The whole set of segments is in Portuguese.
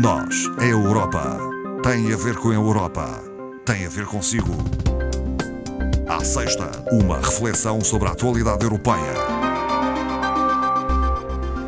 Nós, a Europa, tem a ver com a Europa, tem a ver consigo. À sexta, uma reflexão sobre a atualidade europeia.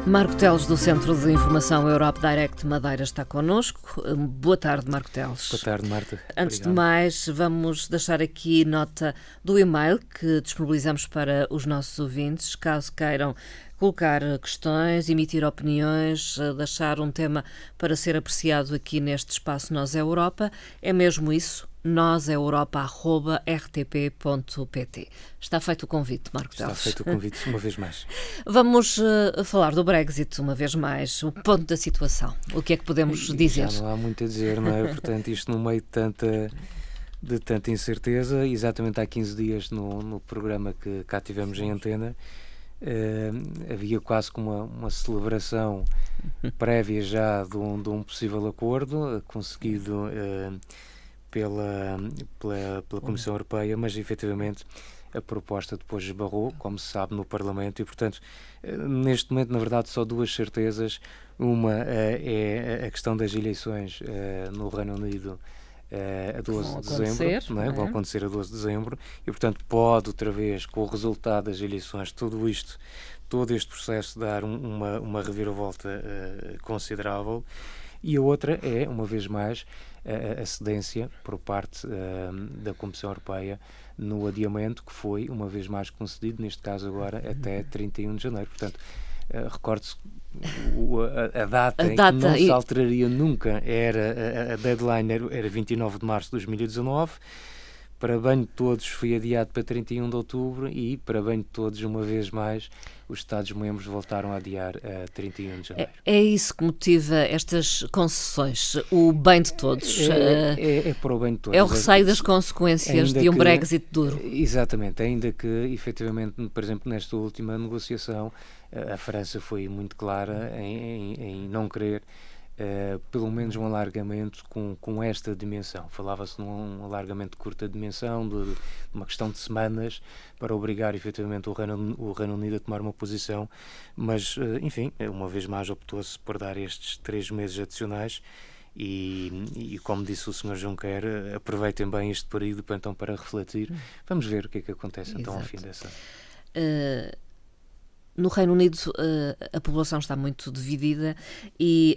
Marco Teles, do Centro de Informação Europe Direct Madeira, está connosco. Boa tarde, Marco Teles. Boa tarde, Marta. Antes de mais, vamos deixar aqui nota do e-mail que disponibilizamos para os nossos ouvintes, caso queiram colocar questões, emitir opiniões, deixar um tema para ser apreciado aqui neste espaço Nós é Europa. É mesmo isso, noseuropa@rtp.pt. Está feito o convite, Marco Teles. Está feito o convite, uma vez mais. Vamos falar do Brexit, uma vez mais, o ponto da situação. O que é que podemos dizer? Já não há muito a dizer, não é? Portanto, isto no meio de tanta incerteza, exatamente há 15 dias no programa que cá tivemos em antena, havia quase como uma celebração prévia já de um possível acordo conseguido pela Comissão Europeia, mas efetivamente a proposta depois esbarrou, como se sabe, no Parlamento e, portanto, neste momento, na verdade, só duas certezas. Uma é a questão das eleições no Reino Unido a 12 de dezembro, não é? Vão acontecer a 12 de dezembro e, portanto, pode outra vez, com o resultado das eleições, todo este processo dar uma reviravolta considerável. E a outra é, uma vez mais, a cedência por parte da Comissão Europeia no adiamento que foi, uma vez mais, concedido, neste caso agora, até 31 de janeiro. Portanto, recorde-se a data em que não se alteraria nunca, a deadline era 29 de março de 2019, para bem de todos foi adiado para 31 de outubro e, para bem de todos, uma vez mais, os Estados-membros voltaram a adiar a 31 de janeiro. É isso que motiva estas concessões, o bem de todos? É para o bem de todos. É o receio das consequências de um Brexit duro? Exatamente, ainda que, efetivamente, por exemplo, nesta última negociação, a França foi muito clara em não querer pelo menos um alargamento com esta dimensão. Falava-se num alargamento de curta dimensão, de uma questão de semanas, para obrigar efetivamente o Reino Unido a tomar uma posição, mas, enfim, uma vez mais optou-se por dar estes 3 meses adicionais e como disse o Sr. Juncker, aproveitem bem este período então para refletir. Vamos ver o que é que acontece então ao fim dessa... No Reino Unido a população está muito dividida e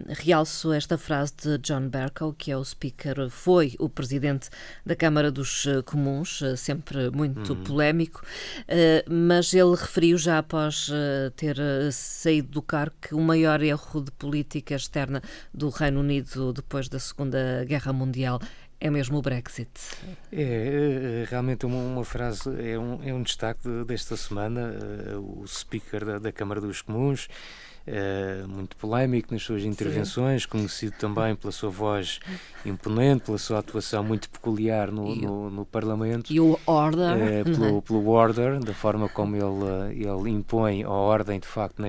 realço esta frase de John Bercow, que é o speaker, foi o presidente da Câmara dos Comuns, sempre muito polémico, mas ele referiu já após ter saído do cargo que o maior erro de política externa do Reino Unido depois da Segunda Guerra Mundial é mesmo o Brexit. Realmente uma frase, é um destaque desta semana, o speaker da Câmara dos Comuns, muito polémico nas suas intervenções, sim, conhecido também pela sua voz imponente, pela sua atuação muito peculiar no Parlamento. E o order. Pelo order, da forma como ele impõe a ordem, de facto,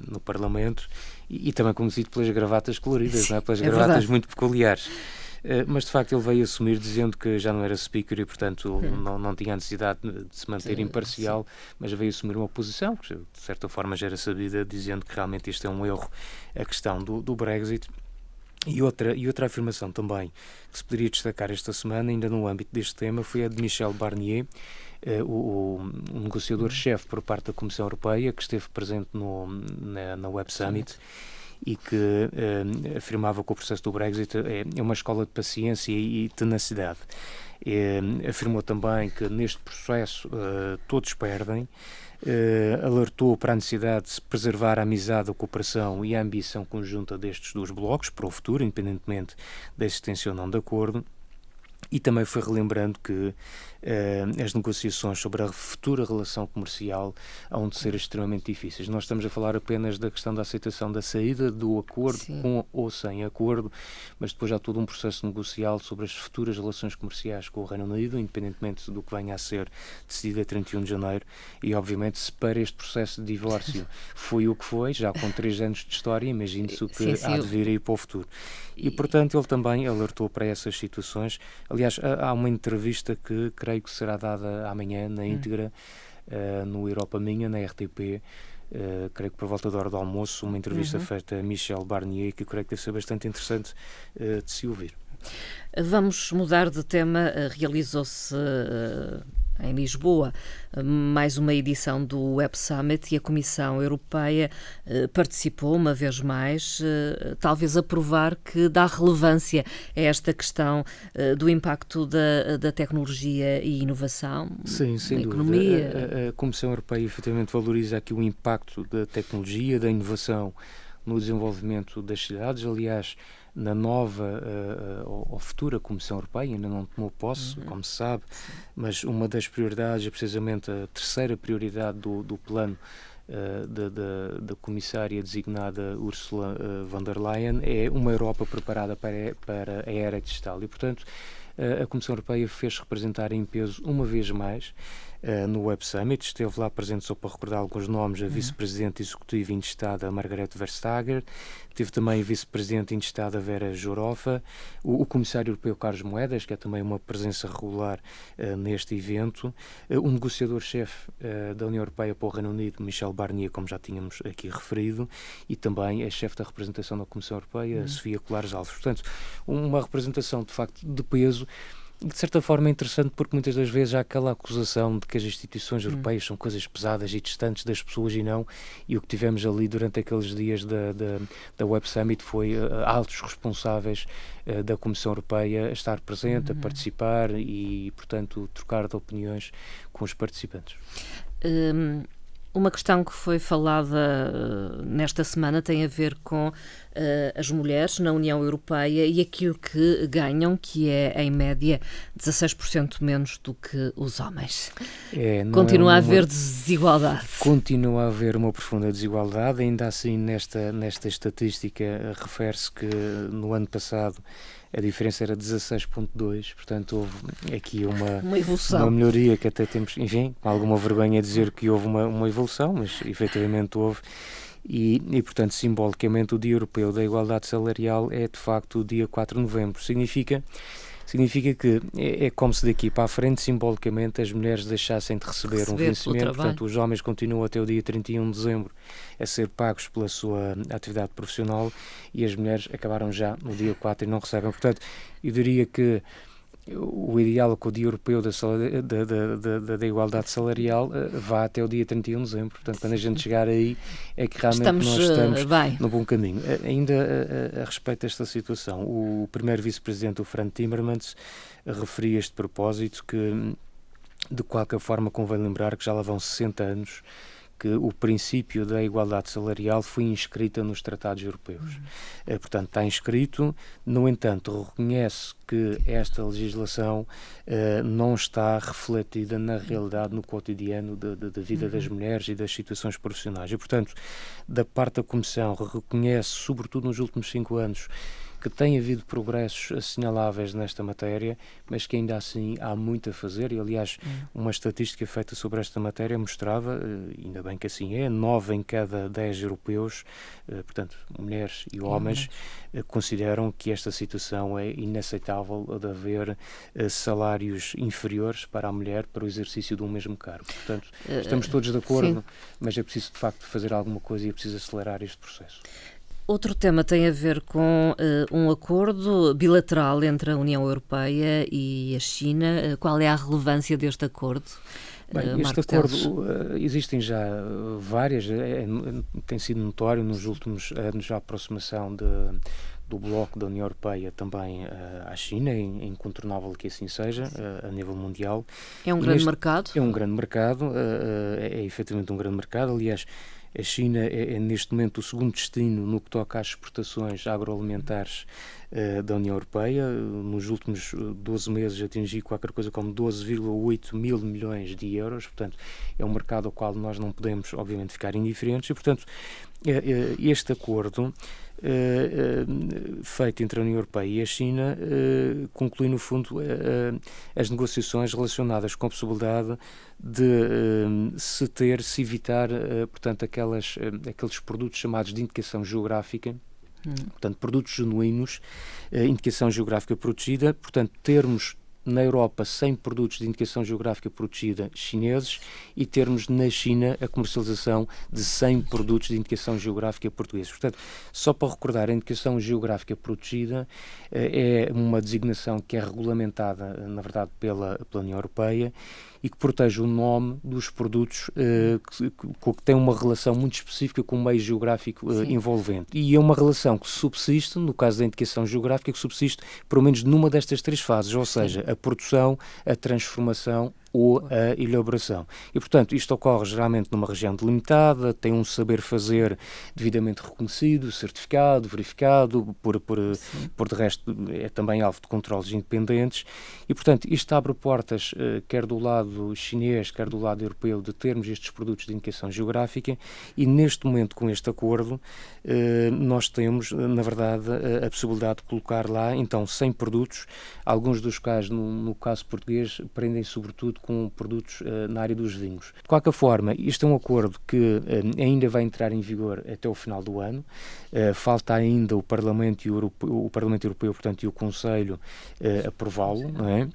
no Parlamento, e também conhecido pelas gravatas coloridas, sim, não é? Pelas gravatas verdade, muito peculiares. Mas de facto ele veio assumir dizendo que já não era speaker e portanto não tinha a necessidade de se manter imparcial, mas veio assumir uma posição que de certa forma já era sabida, dizendo que realmente isto é um erro, a questão do Brexit. E outra afirmação também que se poderia destacar esta semana, ainda no âmbito deste tema, foi a de Michel Barnier, o negociador-chefe por parte da Comissão Europeia, que esteve presente na Web Summit e que afirmava que o processo do Brexit é uma escola de paciência e tenacidade. Afirmou também que neste processo todos perdem, alertou para a necessidade de se preservar a amizade, a cooperação e a ambição conjunta destes dois blocos para o futuro, independentemente da existência ou não de acordo. E também foi relembrando que as negociações sobre a futura relação comercial hão de ser extremamente difíceis. Nós estamos a falar apenas da questão da aceitação da saída do acordo, sim, com ou sem acordo, mas depois há todo um processo negocial sobre as futuras relações comerciais com o Reino Unido, independentemente do que venha a ser decidido a 31 de janeiro. E, obviamente, se para este processo de divórcio foi o que foi, já com 3 anos de história, imagine-se o que há de vir aí para o futuro. E, portanto, ele também alertou para essas situações. Aliás, há uma entrevista que creio que será dada amanhã na íntegra no Europa Minha, na RTP, creio que por volta da hora do almoço, uma entrevista feita a Michel Barnier, que eu creio que deve ser bastante interessante de se ouvir. Vamos mudar de tema. Realizou-se em Lisboa mais uma edição do Web Summit e a Comissão Europeia participou uma vez mais, talvez a provar que dá relevância a esta questão do impacto da tecnologia e inovação sem na economia. Economia. A Comissão Europeia efetivamente valoriza aqui o impacto da tecnologia, da inovação no desenvolvimento das cidades. Aliás, na nova ou futura Comissão Europeia, ainda não tomou posse, como se sabe, mas uma das prioridades é precisamente a terceira prioridade do plano da comissária designada Ursula von der Leyen, é uma Europa preparada para a era digital. E, portanto, a Comissão Europeia fez representar em peso uma vez mais no Web Summit. Esteve lá presente, só para recordar alguns nomes, a vice-presidente executiva indestada Margrethe Vestager, teve também a vice-presidente indestada Vera Jourova, o comissário europeu Carlos Moedas, que é também uma presença regular neste evento, o negociador-chefe da União Europeia para o Reino Unido, Michel Barnier, como já tínhamos aqui referido, e também a chefe da representação da Comissão Europeia, Sofia Colares Alves. Portanto, uma representação de facto de peso. De certa forma é interessante, porque muitas das vezes há aquela acusação de que as instituições europeias são coisas pesadas e distantes das pessoas, e o que tivemos ali durante aqueles dias da Web Summit foi altos responsáveis da Comissão Europeia a estar presente, a participar e, portanto, trocar de opiniões com os participantes. Uma questão que foi falada nesta semana tem a ver com as mulheres na União Europeia e aquilo que ganham, que é, em média, 16% menos do que os homens. Continua a haver desigualdade. Continua a haver uma profunda desigualdade. Ainda assim, nesta estatística, refere-se que no ano passado a diferença era 16,2, portanto houve aqui uma evolução, uma melhoria que até temos, enfim, com alguma vergonha dizer que houve uma evolução, mas efetivamente houve. E, portanto, simbolicamente, o Dia Europeu da Igualdade Salarial é, de facto, o dia 4 de novembro. Significa que é como se daqui para a frente, simbolicamente, as mulheres deixassem de receber um vencimento. Portanto, os homens continuam até o dia 31 de dezembro a ser pagos pela sua atividade profissional e as mulheres acabaram já no dia 4 e não recebem. Portanto, eu diria que o ideal é que o Dia Europeu da Igualdade Salarial vá até o dia 31 de dezembro. Portanto, quando a gente chegar aí, é que realmente nós estamos no bom caminho. Ainda a respeito desta situação, o primeiro vice-presidente, o Frans Timmermans, referia este propósito que, de qualquer forma, convém lembrar que já lá vão 60 anos que o princípio da igualdade salarial foi inscrita nos tratados europeus. Portanto, está inscrito, no entanto, reconhece que esta legislação não está refletida na realidade, no cotidiano da vida das mulheres e das situações profissionais. E, portanto, da parte da Comissão, reconhece, sobretudo nos últimos 5 anos, que tem havido progressos assinaláveis nesta matéria, mas que ainda assim há muito a fazer. E, aliás, uma estatística feita sobre esta matéria mostrava, ainda bem que assim é, 9 em cada 10 europeus, portanto, mulheres e homens, consideram que esta situação é inaceitável, de haver salários inferiores para a mulher para o exercício do mesmo cargo. Portanto, estamos todos de acordo, mas é preciso, de facto, fazer alguma coisa e é preciso acelerar este processo. Outro tema tem a ver com um acordo bilateral entre a União Europeia e a China. Qual é a relevância deste acordo? Bem, este acordo, existem já várias, tem sido notório nos últimos anos a aproximação do bloco da União Europeia também à China, é incontornável que assim seja, a nível mundial. É um grande mercado? É um grande mercado, é efetivamente um grande mercado. Aliás, a China é neste momento o segundo destino no que toca às exportações agroalimentares da União Europeia. Nos últimos 12 meses atingiu qualquer coisa como 12,8 mil milhões de euros. Portanto, é um mercado ao qual nós não podemos, obviamente, ficar indiferentes. E, portanto, este acordo feito entre a União Europeia e a China conclui, no fundo, as negociações relacionadas com a possibilidade de se evitar, portanto, aqueles produtos chamados de indicação geográfica, portanto, produtos genuínos, indicação geográfica protegida, portanto, termos na Europa 100 produtos de indicação geográfica protegida chineses e termos na China a comercialização de 100 produtos de indicação geográfica portugueses. Portanto, só para recordar, a indicação geográfica protegida é uma designação que é regulamentada, na verdade, pela União Europeia e que protege o nome dos produtos que têm uma relação muito específica com o meio geográfico envolvente. E é uma relação que subsiste, no caso da indicação geográfica, que subsiste pelo menos numa destas três fases, ou seja, a produção, a transformação ou a elaboração. E, portanto, isto ocorre geralmente numa região delimitada, tem um saber fazer devidamente reconhecido, certificado, verificado, por de resto é também alvo de controles independentes e, portanto, isto abre portas, quer do lado chinês, quer do lado europeu, de termos estes produtos de indicação geográfica e, neste momento, com este acordo, nós temos, na verdade, a possibilidade de colocar lá, então, 100 produtos, alguns dos quais, no caso português, prendem sobretudo com produtos na área dos vinhos. De qualquer forma, isto é um acordo que ainda vai entrar em vigor até o final do ano. Falta ainda o Parlamento Europeu, portanto, e o Conselho aprová-lo, não é?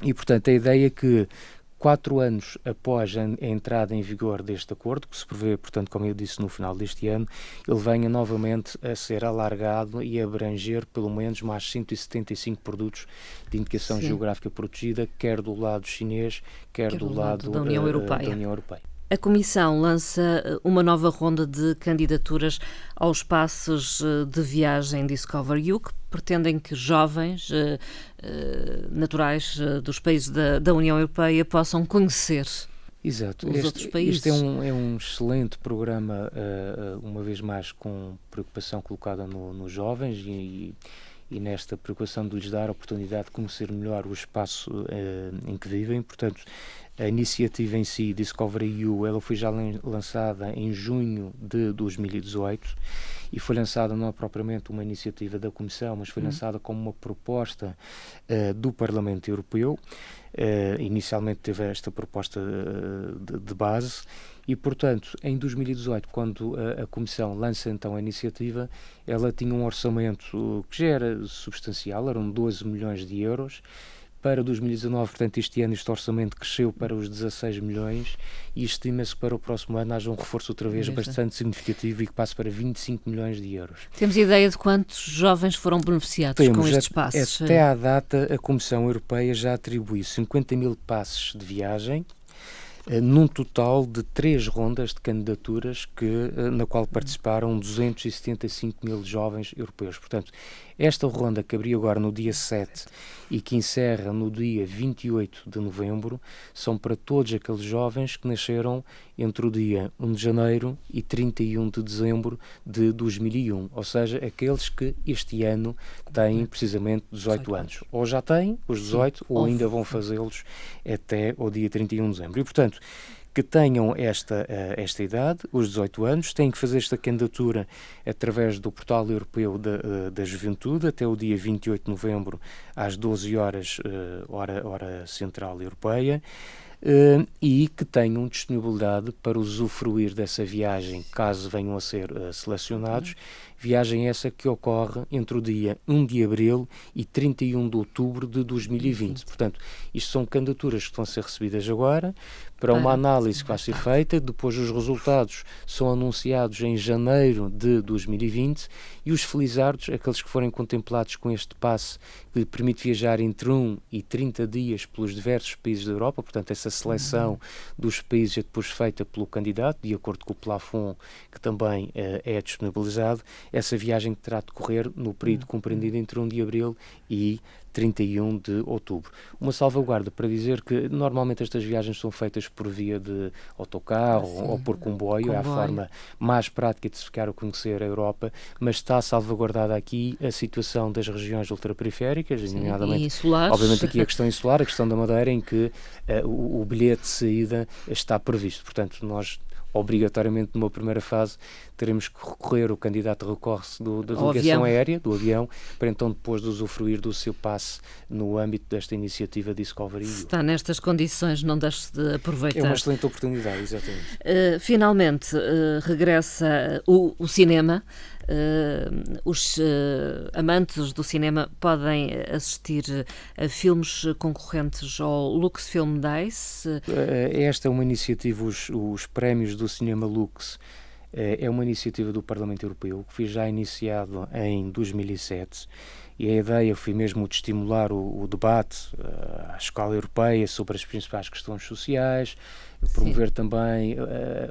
E, portanto, a ideia é que 4 anos após a entrada em vigor deste acordo, que se prevê, portanto, como eu disse, no final deste ano, ele venha novamente a ser alargado e abranger pelo menos mais 175 produtos de indicação geográfica protegida, quer do lado chinês, quer do lado da União Europeia. A Comissão lança uma nova ronda de candidaturas aos passes de viagem Discover You, que pretendem que jovens naturais dos países da União Europeia possam conhecer os outros países. Este é um excelente programa, uma vez mais com preocupação colocada nos jovens e nesta preocupação de lhes dar a oportunidade de conhecer melhor o espaço em que vivem. Portanto, a iniciativa em si, Discover You, ela foi já lançada em junho de 2018 e foi lançada não propriamente uma iniciativa da Comissão, mas foi lançada como uma proposta do Parlamento Europeu. Inicialmente teve esta proposta de base e, portanto, em 2018, quando a Comissão lança então a iniciativa, ela tinha um orçamento que já era substancial, eram 12 milhões de euros. Para 2019, portanto, este ano este orçamento cresceu para os 16 milhões e estima-se que para o próximo ano haja um reforço outra vez bastante significativo e que passe para 25 milhões de euros. Temos ideia de quantos jovens foram beneficiados com estes passes? Até à data, a Comissão Europeia já atribuiu 50 mil passes de viagem, num total de 3 rondas de candidaturas na qual participaram 275 mil jovens europeus. Portanto, esta ronda que abriu agora no dia 7 e que encerra no dia 28 de novembro são para todos aqueles jovens que nasceram entre o dia 1 de janeiro e 31 de dezembro de 2001, ou seja, aqueles que este ano têm precisamente 18 anos. Ou já têm os 18 ou ainda vão fazê-los até o dia 31 de dezembro. E, portanto, que tenham esta idade, os 18 anos, têm que fazer esta candidatura através do Portal Europeu da Juventude até o dia 28 de novembro às 12 horas, hora central europeia, e que tenham disponibilidade para usufruir dessa viagem, caso venham a ser selecionados, viagem essa que ocorre entre o dia 1 de abril e 31 de outubro de 2020. Portanto, isto são candidaturas que estão a ser recebidas agora, para uma análise que vai ser feita, depois os resultados são anunciados em janeiro de 2020 e os felizardos, aqueles que forem contemplados com este passe que permite viajar entre 1 e 30 dias pelos diversos países da Europa, portanto essa seleção dos países é depois feita pelo candidato, de acordo com o plafond que também é disponibilizado, essa viagem terá de decorrer no período compreendido entre 1 de abril e 31 de outubro. Uma salvaguarda para dizer que normalmente estas viagens são feitas por via de autocarro ou por comboio, é a forma mais prática de se ficar a conhecer a Europa, mas está salvaguardada aqui a situação das regiões ultraperiféricas, nomeadamente, insulares. Obviamente aqui a questão insular, a questão da Madeira, em que o bilhete de saída está previsto. Portanto, nós obrigatoriamente numa primeira fase teremos que recorrer, o candidato recorre-se da delegação aérea, do avião, para então depois de usufruir do seu passe no âmbito desta iniciativa Discovery EU. Se está nestas condições, não deixe de aproveitar. É uma excelente oportunidade, exatamente. Finalmente regressa o cinema. os amantes do cinema podem assistir a filmes concorrentes ao Lux Film Days. Esta é uma iniciativa, os prémios do Cinema Lux, é uma iniciativa do Parlamento Europeu que foi já iniciado em 2007 e a ideia foi mesmo de estimular o debate à escala europeia sobre as principais questões sociais, promover também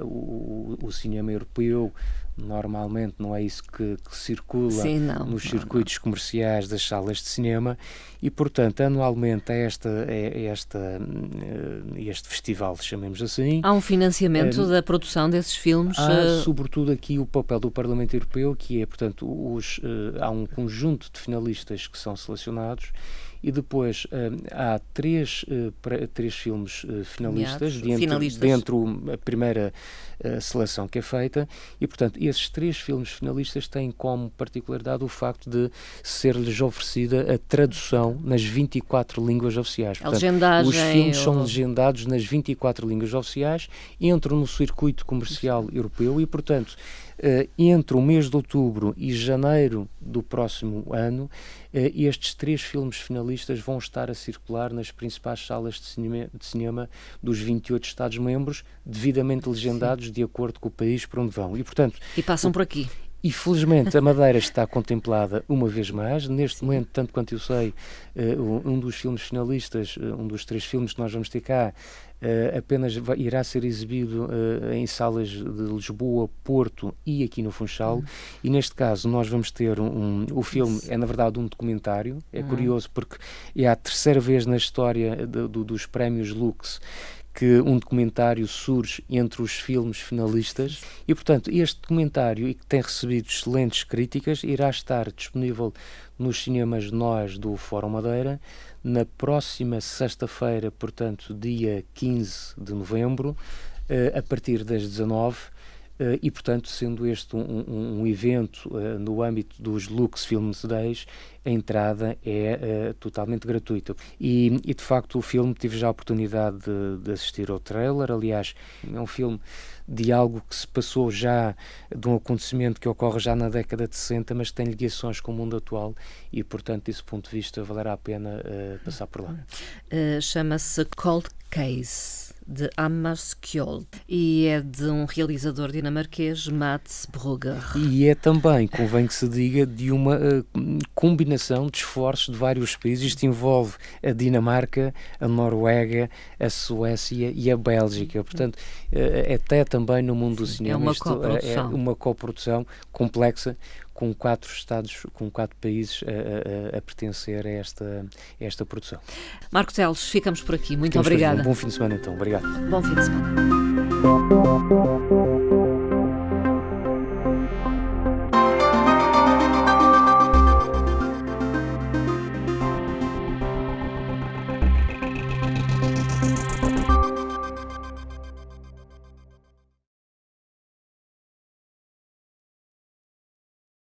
o cinema europeu. Normalmente não é isso que circula nos circuitos comerciais das salas de cinema e, portanto, anualmente este festival, chamemos assim. Há um financiamento da produção desses filmes? Há, sobretudo, aqui o papel do Parlamento Europeu, que é, portanto, há um conjunto de finalistas que são selecionados e depois há três filmes finalistas dentro da primeira seleção que é feita e, portanto, esses 3 filmes finalistas têm como particularidade o facto de ser-lhes oferecida a tradução nas 24 línguas oficiais. Portanto, os filmes são legendados nas 24 línguas oficiais, entram no circuito comercial europeu e, portanto, entre o mês de outubro e janeiro do próximo ano, estes 3 filmes finalistas vão estar a circular nas principais salas de cinema dos 28 Estados-membros, devidamente legendados de acordo com o país para onde vão. E passam por aqui. E felizmente a Madeira está contemplada uma vez mais. Neste momento, tanto quanto eu sei, um dos filmes finalistas, um dos 3 filmes que nós vamos ter cá, apenas irá ser exibido em salas de Lisboa, Porto e aqui no Funchal. E neste caso nós vamos ter o filme, é na verdade um documentário. É curioso porque é a 3ª vez na história dos prémios Lux que um documentário surge entre os filmes finalistas e, portanto, este documentário, e que tem recebido excelentes críticas, irá estar disponível nos cinemas nós do Fórum Madeira na próxima sexta-feira, portanto, dia 15 de novembro, a partir das 19h. E, portanto, sendo este um evento no âmbito dos Lux Film Days, a entrada é totalmente gratuita. E, de facto, o filme tive já a oportunidade de assistir ao trailer. Aliás, é um filme de algo que se passou já, de um acontecimento que ocorre já na década de 60, mas que tem ligações com o mundo atual e, portanto, desse ponto de vista, valerá a pena passar por lá. Chama-se Cold Case, de Amas Kjold, e é de um realizador dinamarquês, Mats Brugger. E é também, convém que se diga, de uma combinação de esforços de vários países. Isto envolve a Dinamarca, a Noruega, a Suécia e a Bélgica. Portanto, até também no mundo do cinema. É uma coprodução complexa, com 4 países a pertencer a esta produção. Marco Teles, ficamos por aqui. Muito obrigada. Um bom fim de semana, então. Obrigado. Bom fim de semana.